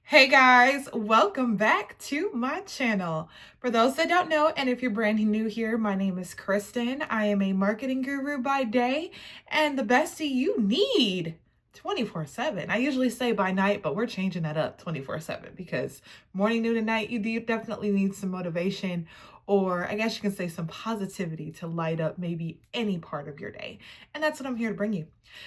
Hey guys, welcome back to my channel. For those that don't know, and if you're brand new here, my name is Kristen. I am a marketing guru by day and the bestie you need 24/7. I usually say by night, but we're changing that up 24/7 because morning, noon, and night, you do definitely need some motivation, or I guess you can say some positivity to light up maybe any part of your day. And that's what I'm here to bring you.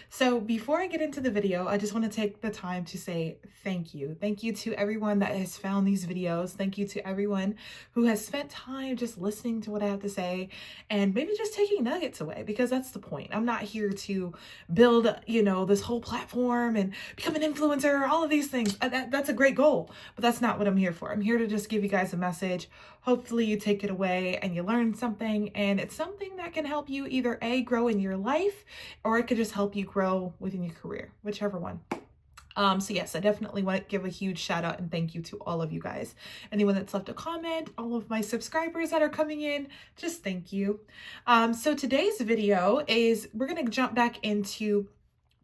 So before I get into the video, I just want to take the time to say thank you. Thank you to everyone that has found these videos. Thank you to everyone who has spent time just listening to what I have to say and maybe just taking nuggets away, because that's the point. I'm not here to build, this whole platform and become an influencer, all of these things. That's a great goal, but that's not what I'm here for. I'm here to just give you guys a message. Hopefully you take it away and you learn something, and it's something that can help you either grow in your life, or it could just help you grow within your career, whichever one. So yes, I definitely want to give a huge shout out and thank you to all of you guys. Anyone that's left a comment, all of my subscribers that are coming in, just thank you. So today's video is, we're going to jump back into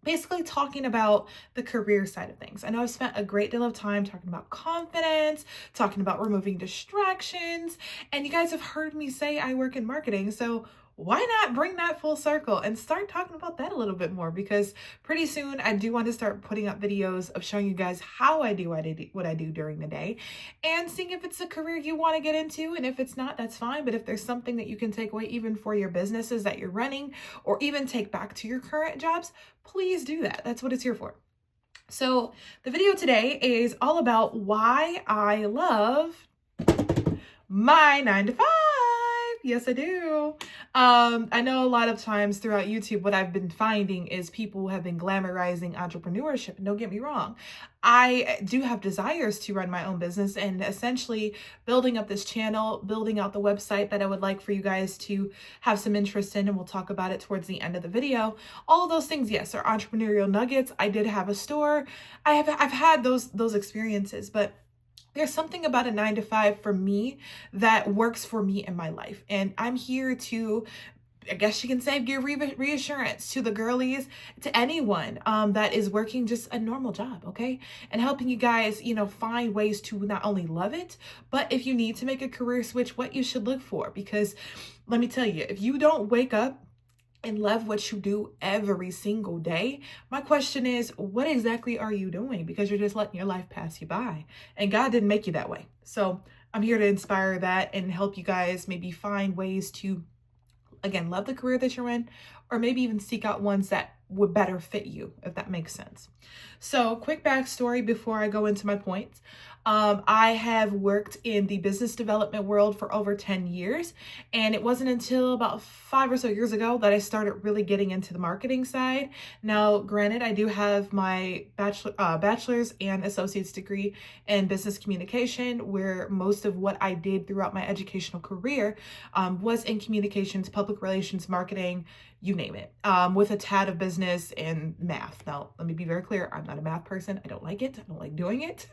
basically talking about the career side of things. I know I've spent a great deal of time talking about confidence, talking about removing distractions, and you guys have heard me say I work in marketing, so why not bring that full circle and start talking about that a little bit more? Because pretty soon I do want to start putting up videos of showing you guys how I do what I do during the day, and seeing if it's a career you want to get into. And if it's not, that's fine. But if there's something that you can take away even for your businesses that you're running, or even take back to your current jobs, please do that. That's what it's here for. So the video today is all about why I love my 9 to 5. Yes, I do. I know a lot of times throughout YouTube, what I've been finding is people have been glamorizing entrepreneurship. And don't get me wrong, I do have desires to run my own business and essentially building up this channel, building out the website that I would like for you guys to have some interest in, and we'll talk about it towards the end of the video. All of those things, yes, are entrepreneurial nuggets. I did have a store. I've had those experiences, but there's something about a 9 to 5 for me that works for me in my life. And I'm here to, I guess you can say, give reassurance to the girlies, to anyone that is working just a normal job, okay? And helping you guys, find ways to not only love it, but if you need to make a career switch, what you should look for. Because let me tell you, if you don't wake up and love what you do every single day, my question is, what exactly are you doing? Because you're just letting your life pass you by, and God didn't make you that way. So I'm here to inspire that and help you guys maybe find ways to, again, love the career that you're in, or maybe even seek out ones that would better fit you, if that makes sense. So quick backstory before I go into my points. I have worked in the business development world for over 10 years, and it wasn't until about 5 or so years ago that I started really getting into the marketing side. Now, granted, I do have my bachelor's and associate's degree in business communication, where most of what I did throughout my educational career was in communications, public relations, marketing, you name it, with a tad of business and math. Now, let me be very clear. I'm not a math person. I don't like it. I don't like doing it,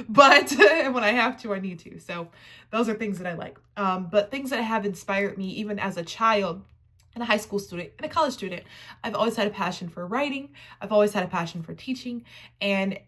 but when I have to, I need to. So those are things that I like. But things that have inspired me, even as a child, and a high school student, and a college student, I've always had a passion for writing. I've always had a passion for teaching. And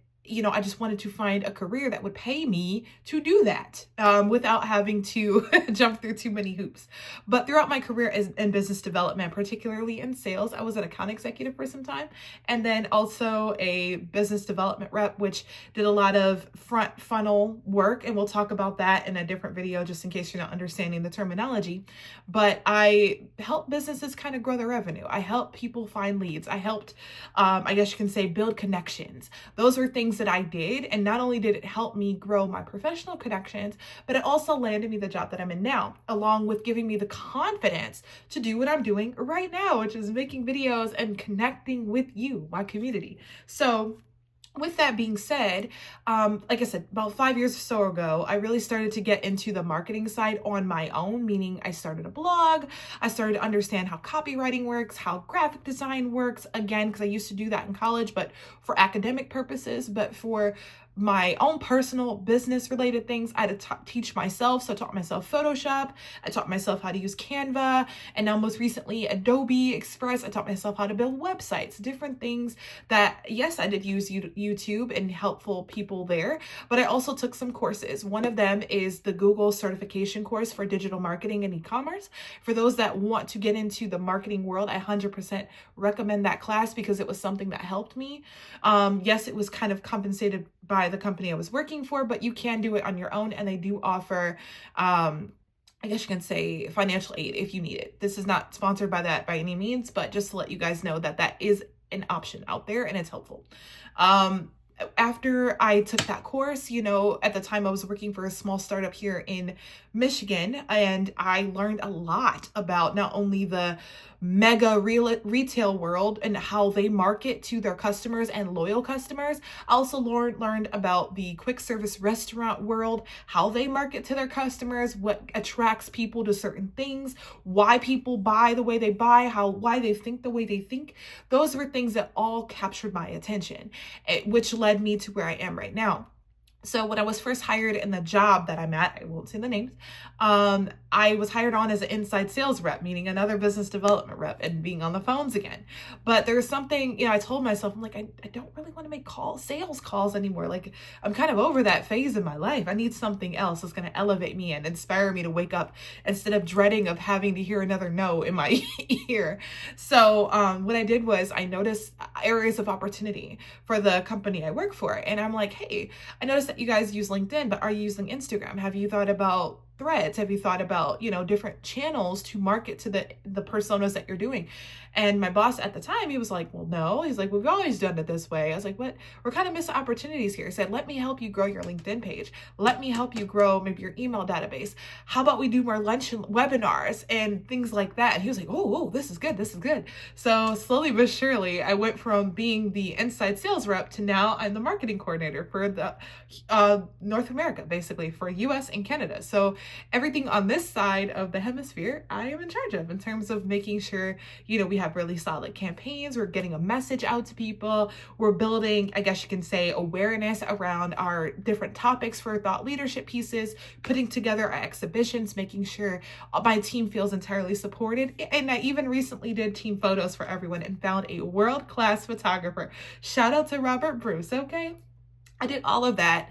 I just wanted to find a career that would pay me to do that without having to jump through too many hoops. But throughout my career in business development, particularly in sales, I was an account executive for some time, and then also a business development rep, which did a lot of front funnel work. And we'll talk about that in a different video, just in case you're not understanding the terminology. But I help businesses kind of grow their revenue. I help people find leads. I helped, I guess you can say, build connections. Those were things that I did, and not only did it help me grow my professional connections, but it also landed me the job that I'm in now, along with giving me the confidence to do what I'm doing right now, which is making videos and connecting with you, my community. So with that being said, like I said, about 5 years or so ago, I really started to get into the marketing side on my own, meaning I started a blog. I started to understand how copywriting works, how graphic design works, again, because I used to do that in college, but for academic purposes. But for my own personal business related things. I had to teach myself. So I taught myself Photoshop. I taught myself how to use Canva. And now most recently, Adobe Express. I taught myself how to build websites, different things that, yes, I did use YouTube and helpful people there, but I also took some courses. One of them is the Google certification course for digital marketing and e-commerce. For those that want to get into the marketing world, I 100% recommend that class because it was something that helped me. Yes, it was kind of compensated by the company I was working for, but you can do it on your own, and they do offer I guess you can say financial aid if you need it. This is not sponsored by that by any means, but just to let you guys know that that is an option out there and it's helpful. After I took that course, at the time I was working for a small startup here in Michigan, and I learned a lot about not only the mega retail world and how they market to their customers and loyal customers. I also learned about the quick service restaurant world, how they market to their customers, what attracts people to certain things, why people buy the way they buy, why they think the way they think. Those were things that all captured my attention, which led me to where I am right now. So when I was first hired in the job that I'm at, I won't say the names, I was hired on as an inside sales rep, meaning another business development rep, and being on the phones again. But there's something, I told myself, I'm like, I don't really want to make sales calls anymore. Like, I'm kind of over that phase in my life. I need something else that's going to elevate me and inspire me to wake up instead of dreading of having to hear another no in my ear. So what I did was I noticed areas of opportunity for the company I work for. And I'm like, hey, I noticed that you guys use LinkedIn, but are you using Instagram? Have you thought about Threads? Have you thought about, different channels to market to the personas that you're doing? And my boss at the time, he was like, well, no. He's like, we've always done it this way. I was like, what? We're kind of missing opportunities here. He said, let me help you grow your LinkedIn page. Let me help you grow maybe your email database. How about we do more lunch and webinars and things like that? And he was like, oh, this is good. This is good. So slowly but surely, I went from being the inside sales rep to now I'm the marketing coordinator for the North America, basically for US and Canada. So everything on this side of the hemisphere, I am in charge of in terms of making sure, we have really solid campaigns. We're getting a message out to people. We're building, I guess you can say, awareness around our different topics for thought leadership pieces, putting together our exhibitions, making sure my team feels entirely supported. And I even recently did team photos for everyone and found a world-class photographer. Shout out to Robert Bruce, okay? I did all of that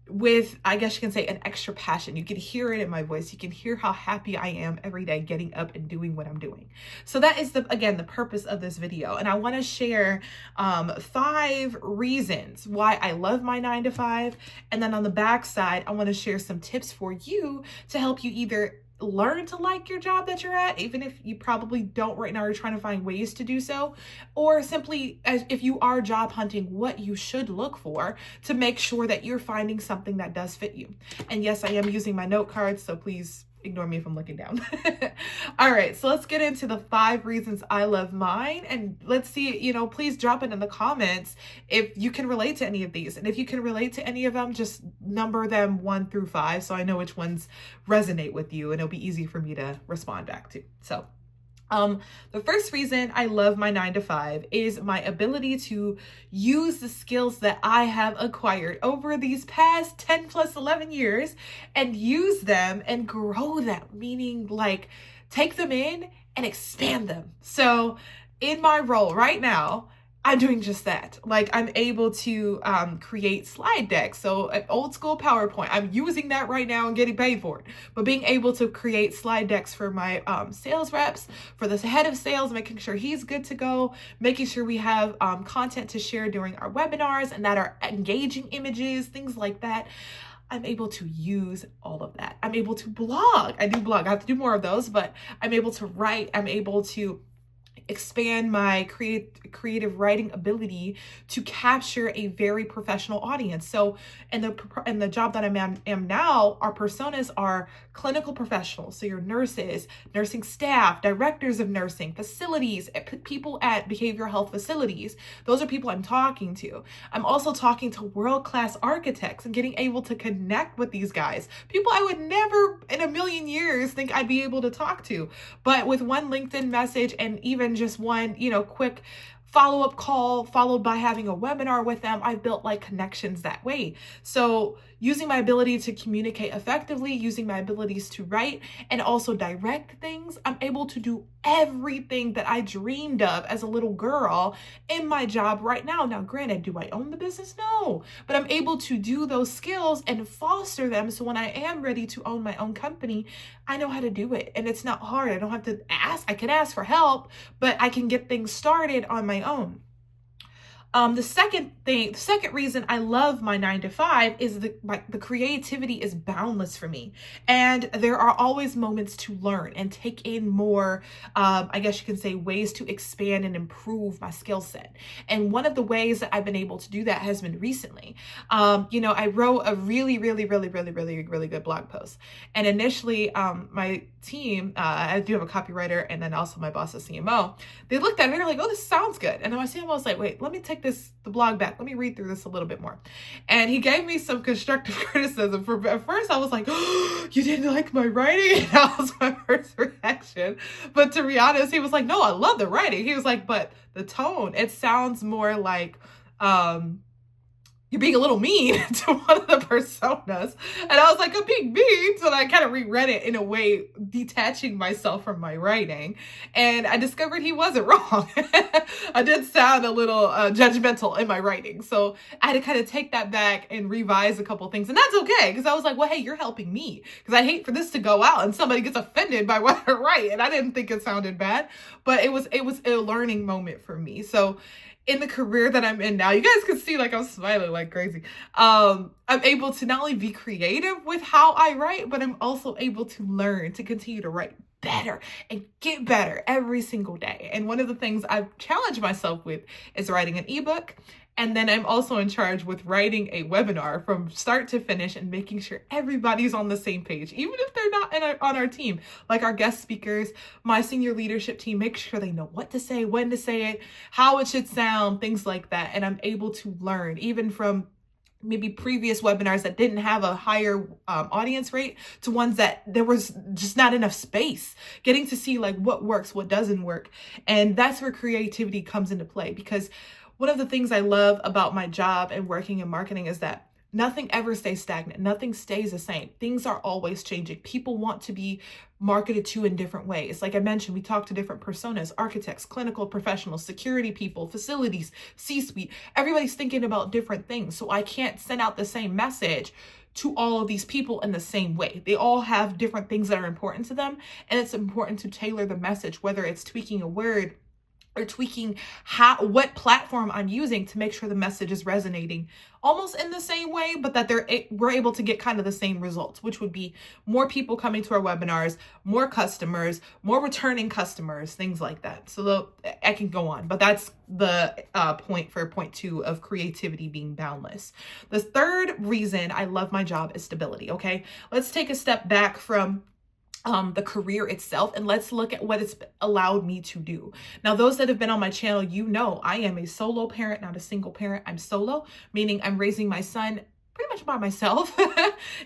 with, I guess you can say, an extra passion. You can hear it in my voice. You can hear how happy I am every day getting up and doing what I'm doing. So that is the purpose of this video. And I want to share 5 reasons why I love my 9-to-5. And then on the back side, I want to share some tips for you to help you either learn to like your job that you're at, even if you probably don't right now, you're trying to find ways to do so, or simply if you are job hunting, what you should look for to make sure that you're finding something that does fit you. And yes, I am using my note cards, so please ignore me if I'm looking down. All right, so let's get into the 5 reasons I love mine, and let's see, please drop it in the comments if you can relate to any of these. And if you can relate to any of them, just number them 1 through 5 so I know which ones resonate with you, and it'll be easy for me to respond back to. So the first reason I love my 9-to-5 is my ability to use the skills that I have acquired over these past 10 plus 11 years and use them and grow them, meaning like take them in and expand them. So in my role right now, I'm doing just that. Like, I'm able to create slide decks. So an old school PowerPoint, I'm using that right now and getting paid for it. But being able to create slide decks for my sales reps, for the head of sales, making sure he's good to go, making sure we have content to share during our webinars and that are engaging images, things like that. I'm able to use all of that. I'm able to blog. I do blog. I have to do more of those, but I'm able to write. I'm able to expand my creative writing ability to capture a very professional audience. So in the job that am now, our personas are clinical professionals. So your nurses, nursing staff, directors of nursing, facilities, people at behavioral health facilities. Those are people I'm talking to. I'm also talking to world-class architects and getting able to connect with these guys. People I would never in a million years think I'd be able to talk to. But with one LinkedIn message and even just one, quick follow-up call followed by having a webinar with them. I've built like connections that way. So using my ability to communicate effectively, using my abilities to write and also direct things, I'm able to do everything that I dreamed of as a little girl in my job right now. Now, granted, do I own the business? No, but I'm able to do those skills and foster them. So when I am ready to own my own company, I know how to do it. And it's not hard. I don't have to ask. I can ask for help, but I can get things started on my own. The second reason I love my 9 to 5 is the creativity is boundless for me. And there are always moments to learn and take in more, I guess you can say, ways to expand and improve my skill set. And one of the ways that I've been able to do that has been recently. I wrote a really good blog post. And initially, my team, I do have a copywriter and then also my boss, a CMO, they looked at it and they're like, oh, this sounds good. And then my CMO was like, wait, let me take the blog back. Let me read through this a little bit more. And he gave me some constructive criticism. At first I was like, oh, you didn't like my writing? And that was my first reaction. But to be honest, he was like, no, I love the writing. He was like, but the tone, it sounds more like, you're being a little mean to one of the personas. And I was like, I'm being mean. So I kind of reread it in a way, detaching myself from my writing. And I discovered he wasn't wrong. I did sound a little judgmental in my writing. So I had to kind of take that back and revise a couple things. And that's okay. Because I was like, well, hey, you're helping me. Because I hate for this to go out and somebody gets offended by what I write. And I didn't think it sounded bad. But it was a learning moment for me. So in the career that I'm in now, you guys can see like I'm smiling like crazy. I'm able to not only be creative with how I write, but I'm also able to learn to continue to write better and get better every single day. And one of the things I've challenged myself with is writing an ebook. And then I'm also in charge with writing a webinar from start to finish and making sure everybody's on the same page, even if they're not on our team. Like our guest speakers, my senior leadership team, make sure they know what to say, when to say it, how it should sound, things like that. And I'm able to learn even from maybe previous webinars that didn't have a higher audience rate to ones that there was just not enough space, getting to see like what works, what doesn't work. And that's where creativity comes into play, because one of the things I love about my job and working in marketing is that nothing ever stays stagnant. Nothing stays the same. Things are always changing. People want to be marketed to in different ways. Like I mentioned, we talk to different personas, architects, clinical professionals, security people, facilities, C-suite. Everybody's thinking about different things. So I can't send out the same message to all of these people in the same way. They all have different things that are important to them. And it's important to tailor the message, whether it's tweaking a word or tweaking what platform I'm using to make sure the message is resonating almost in the same way, but that we're able to get kind of the same results, which would be more people coming to our webinars, more customers, more returning customers, things like that. So I can go on, but that's the point for point 2 of creativity being boundless. The third reason I love my job is stability. Okay, let's take a step back from the career itself, and let's look at what it's allowed me to do. Now, those that have been on my channel, you know I am a solo parent, not a single parent. I'm solo, meaning I'm raising my son pretty much by myself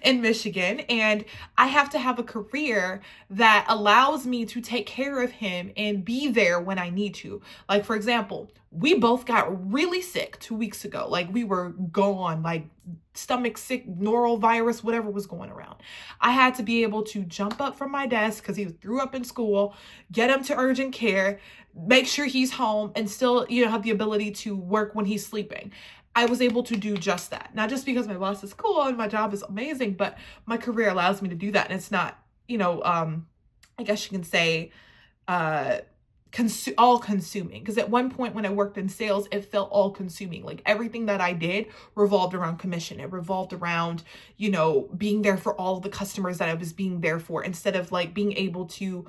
in Michigan, and I have to have a career that allows me to take care of him and be there when I need to. Like, for example, we both got really sick 2 weeks ago. Like, we were gone, like stomach sick, norovirus, whatever was going around. I had to be able to jump up from my desk because he threw up in school, get him to urgent care, make sure he's home, and still, have the ability to work when he's sleeping. I was able to do just that. Not just because my boss is cool and my job is amazing, but my career allows me to do that. And it's not, I guess you can say, all consuming. Because at one point when I worked in sales, it felt all consuming. Like everything that I did revolved around commission. It revolved around, being there for all of the customers that I was being there for, instead of like being able to,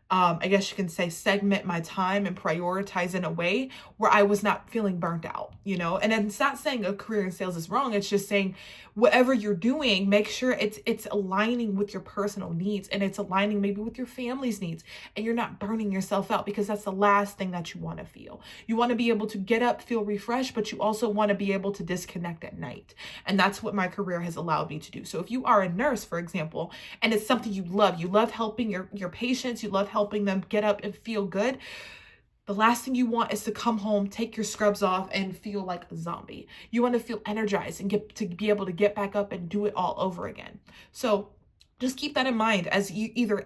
I guess you can say, segment my time and prioritize in a way where I was not feeling burnt out, and it's not saying a career in sales is wrong. It's just saying whatever you're doing, make sure it's aligning with your personal needs, and it's aligning maybe with your family's needs, and you're not burning yourself out, because that's the last thing that you want to feel. You want to be able to get up, feel refreshed, but you also want to be able to disconnect at night. And that's what my career has allowed me to do. So if you are a nurse, for example, and it's something you love helping your patients, you love helping them get up and feel good, the last thing you want is to come home, take your scrubs off, and feel like a zombie. You want to feel energized and get to be able to get back up and do it all over again. So just keep that in mind as you either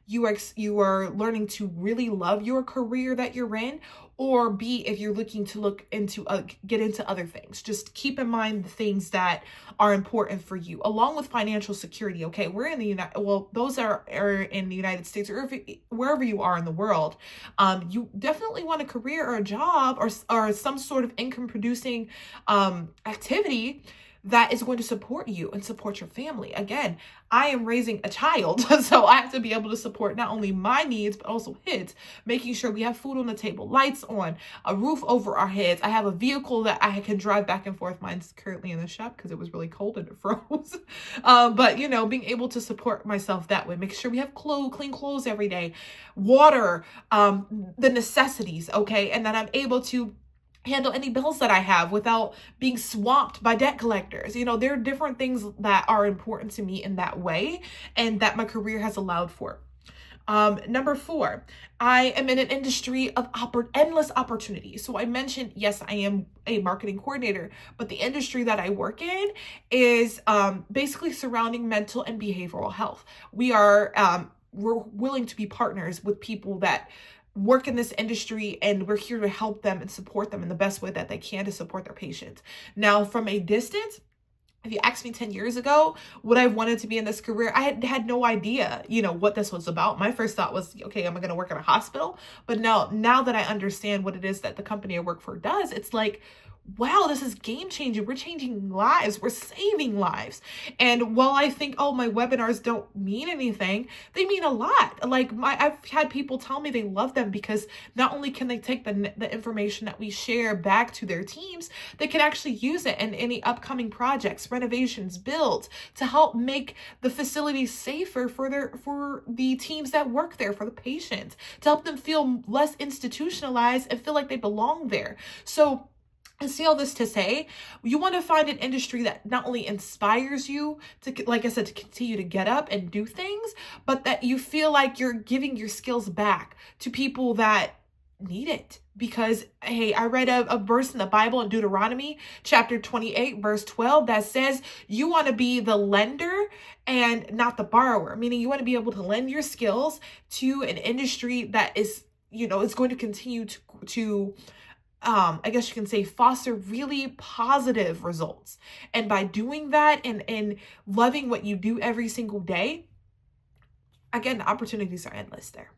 you are learning to really love your career that you're in, or B, if you're looking to look into get into other things. Just keep in mind the things that are important for you, along with financial security. Okay, we're in the those are in the United States, or wherever you are in the world. You definitely want a career or a job or some sort of income producing activity that is going to support you and support your family. Again, I am raising a child, so I have to be able to support not only my needs, but also his, making sure we have food on the table, lights on, a roof over our heads. I have a vehicle that I can drive back and forth. Mine's currently in the shop because it was really cold and it froze. But, being able to support myself that way, make sure we have clean clothes every day, water, the necessities, okay? And that I'm able to handle any bills that I have without being swamped by debt collectors. There are different things that are important to me in that way, and that my career has allowed for. Number 4, I am in an industry of endless opportunities. So I mentioned, yes, I am a marketing coordinator, but the industry that I work in is basically surrounding mental and behavioral health. We're willing to be partners with people that work in this industry, and we're here to help them and support them in the best way that they can to support their patients. Now, from a distance, if you asked me 10 years ago, would I wanted to be in this career? I had no idea, what this was about. My first thought was, okay, am I going to work in a hospital? But no, now that I understand what it is that the company I work for does, it's like, wow, this is game changing. We're changing lives. We're saving lives. And while I think, oh, my webinars don't mean anything, they mean a lot. Like I've had people tell me they love them because not only can they take the information that we share back to their teams, they can actually use it in any upcoming projects, renovations, builds, to help make the facility safer for the teams that work there, for the patients, to help them feel less institutionalized and feel like they belong there. So I see all this to say, you want to find an industry that not only inspires you to, like I said, to continue to get up and do things, but that you feel like you're giving your skills back to people that need it. Because, hey, I read a verse in the Bible in Deuteronomy chapter 28, verse 12, that says you want to be the lender and not the borrower, meaning you want to be able to lend your skills to an industry that is, is going to continue to I guess you can say, foster really positive results. And by doing that and loving what you do every single day, again, the opportunities are endless there.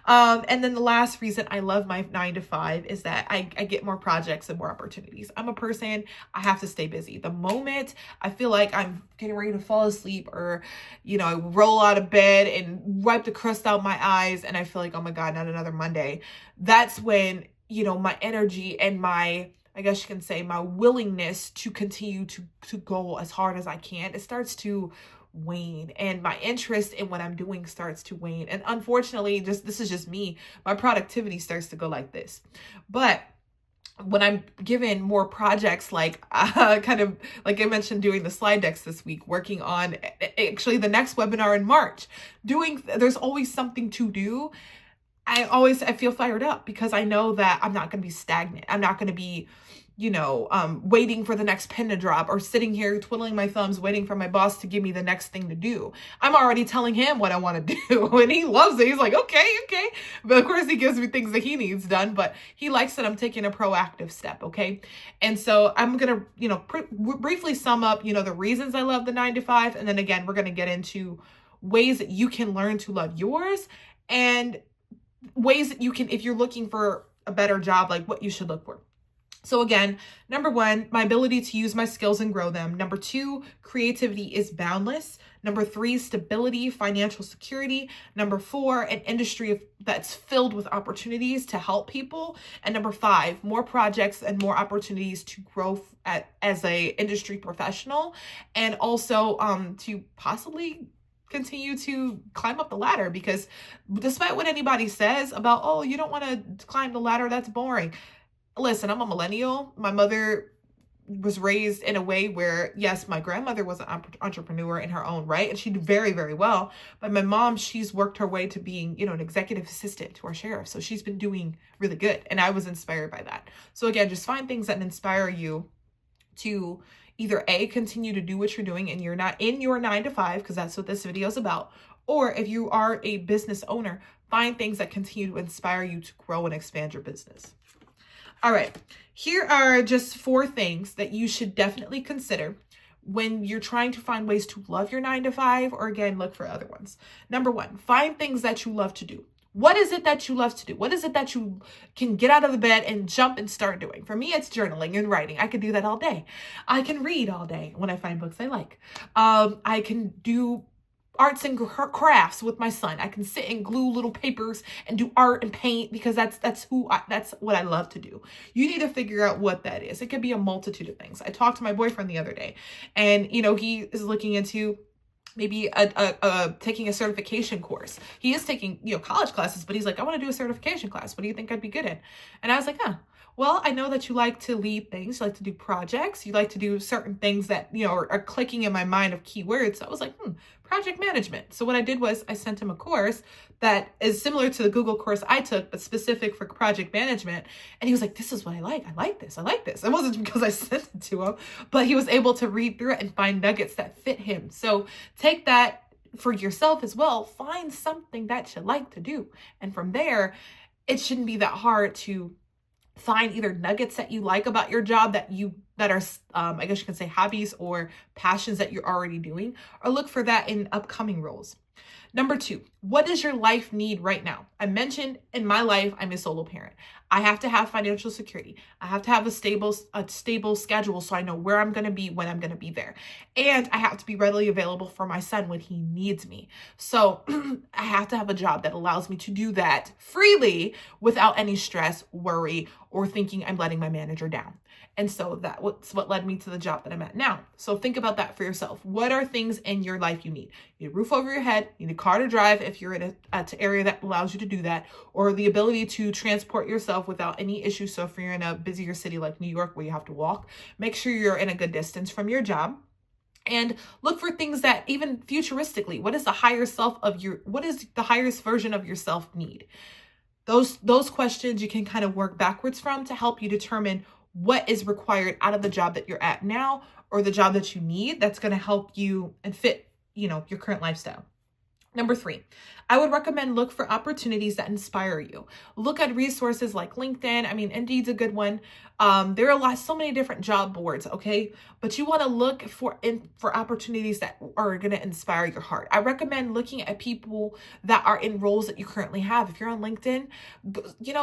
And then the last reason I love my 9-to-5 is that I get more projects and more opportunities. I'm a person, I have to stay busy. The moment I feel like I'm getting ready to fall asleep, or, I roll out of bed and wipe the crust out my eyes and I feel like, oh my God, not another Monday. That's when my energy and I guess you can say my willingness to continue to go as hard as I can, it starts to wane, and my interest in what I'm doing starts to wane. And unfortunately, this is just me, my productivity starts to go like this. But when I'm given more projects, like kind of like I mentioned, doing the slide decks this week, working on actually the next webinar in March, there's always something to do. I feel fired up because I know that I'm not going to be stagnant. I'm not going to be, waiting for the next pen to drop, or sitting here twiddling my thumbs, waiting for my boss to give me the next thing to do. I'm already telling him what I want to do, and he loves it. He's like, okay. But of course he gives me things that he needs done, but he likes that I'm taking a proactive step. Okay. And so I'm going to, briefly sum up, the reasons I love the 9-to-5. And then again, we're going to get into ways that you can learn to love yours, and ways that you can, if you're looking for a better job, like what you should look for. So again, number 1, my ability to use my skills and grow them. Number 2, creativity is boundless. Number 3, stability, financial security. Number 4, an industry that's filled with opportunities to help people. And number 5, more projects and more opportunities to grow as a industry professional, and also to possibly continue to climb up the ladder. Because despite what anybody says about, oh, you don't want to climb the ladder, that's boring. Listen, I'm a millennial. My mother was raised in a way where, yes, my grandmother was an entrepreneur in her own right, and she did very, very well. But my mom, she's worked her way to being, an executive assistant to our sheriff. So she's been doing really good. And I was inspired by that. So again, just find things that inspire you to either A, continue to do what you're doing and you're not in your 9 to 5, because that's what this video is about. Or if you are a business owner, find things that continue to inspire you to grow and expand your business. All right, here are just 4 things that you should definitely consider when you're trying to find ways to love your 9 to 5, or again, look for other ones. Number 1, find things that you love to do. What is it that you love to do? What is it that you can get out of the bed and jump and start doing? For me, it's journaling and writing. I could do that all day. I can read all day when I find books I like. I can do arts and crafts with my son. I can sit and glue little papers and do art and paint because that's what I love to do. You need to figure out what that is. It could be a multitude of things. I talked to my boyfriend the other day, and he is looking into maybe taking a certification course. He is taking, college classes, but he's like, I want to do a certification class. What do you think I'd be good in? And I was like, well, I know that you like to lead things, you like to do projects, you like to do certain things that, are clicking in my mind of keywords. So I was like, project management. So what I did was I sent him a course that is similar to the Google course I took, but specific for project management. And he was like, this is what I like. I like this. I like this. It wasn't because I sent it to him, but he was able to read through it and find nuggets that fit him. So take that for yourself as well. Find something that you like to do. And from there, it shouldn't be that hard to find either nuggets that you like about your job that are, I guess you can say, hobbies or passions that you're already doing, or look for that in upcoming roles. Number 2, what does your life need right now? I mentioned in my life, I'm a solo parent. I have to have financial security. I have to have a stable schedule so I know where I'm going to be when I'm going to be there. And I have to be readily available for my son when he needs me. So I have to have a job that allows me to do that freely without any stress, worry, or thinking I'm letting my manager down. And so that's what led me to the job that I'm at now. So think about that for yourself. What are things in your life you need? You need a roof over your head, you need a car to drive if you're in an area that allows you to do that, or the ability to transport yourself without any issues. So if you're in a busier city like New York where you have to walk, make sure you're in a good distance from your job. And look for things that even futuristically, what is the highest version of yourself need? Those questions you can kind of work backwards from to help you determine what is required out of the job that you're at now or the job that you need that's going to help you and fit, your current lifestyle. Number 3, I would recommend look for opportunities that inspire you. Look at resources like LinkedIn. I mean, Indeed's a good one. There are so many different job boards, okay? But you want to look for opportunities that are going to inspire your heart. I recommend looking at people that are in roles that you currently have. If you're on LinkedIn,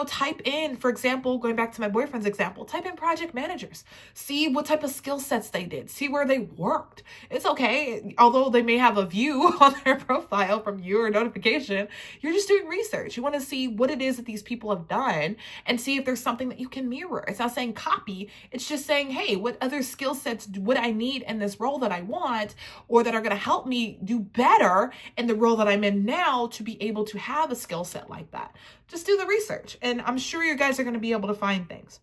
type in, for example, going back to my boyfriend's example, type in project managers. See what type of skill sets they did. See where they worked. It's okay. Although they may have a view on their profile from you or notification, you're just doing research. You want to see what it is that these people have done and see if there's something that you can mirror. It's not saying copy. It's just saying, hey, what other skill sets would I need in this role that I want, or that are going to help me do better in the role that I'm in now to be able to have a skill set like that. Just do the research, and I'm sure you guys are going to be able to find things.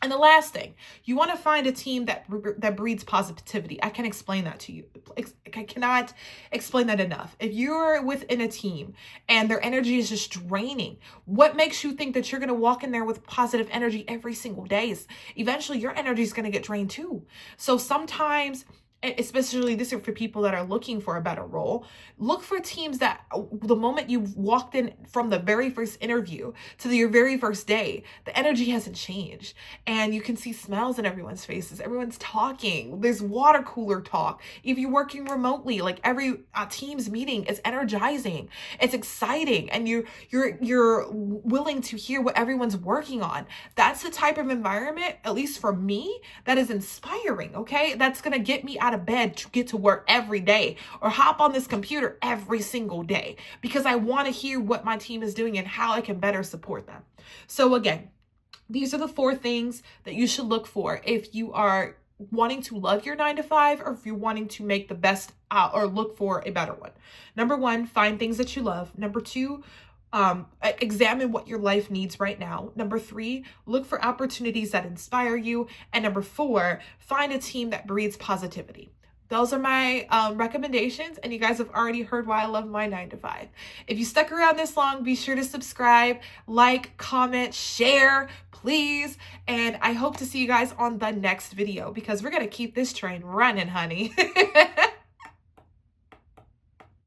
And the last thing, you want to find a team that breeds positivity. I can explain that to you. I cannot explain that enough. If you're within a team and their energy is just draining, what makes you think that you're going to walk in there with positive energy every single day? Eventually your energy is going to get drained too. So sometimes, especially this is for people that are looking for a better role, look for teams that the moment you've walked in from the very first interview to your very first day, the energy hasn't changed. And you can see smiles in everyone's faces. Everyone's talking. There's water cooler talk. If you're working remotely, like every team's meeting is energizing. It's exciting. And you're willing to hear what everyone's working on. That's the type of environment, at least for me, that is inspiring, okay? That's going to get me out of bed to get to work every day or hop on this computer every single day because I want to hear what my team is doing and how I can better support them. So again, these are the 4 things that you should look for if you are wanting to love your 9 to 5 or if you're wanting to make the best or look for a better one. Number 1, find things that you love. Number 2, Examine what your life needs right now. Number 3, look for opportunities that inspire you. And number 4, find a team that breeds positivity. Those are my recommendations, and you guys have already heard why I love my 9 to 5. If you stuck around this long, be sure to subscribe, like, comment, share, please. And I hope to see you guys on the next video, because we're going to keep this train running, honey.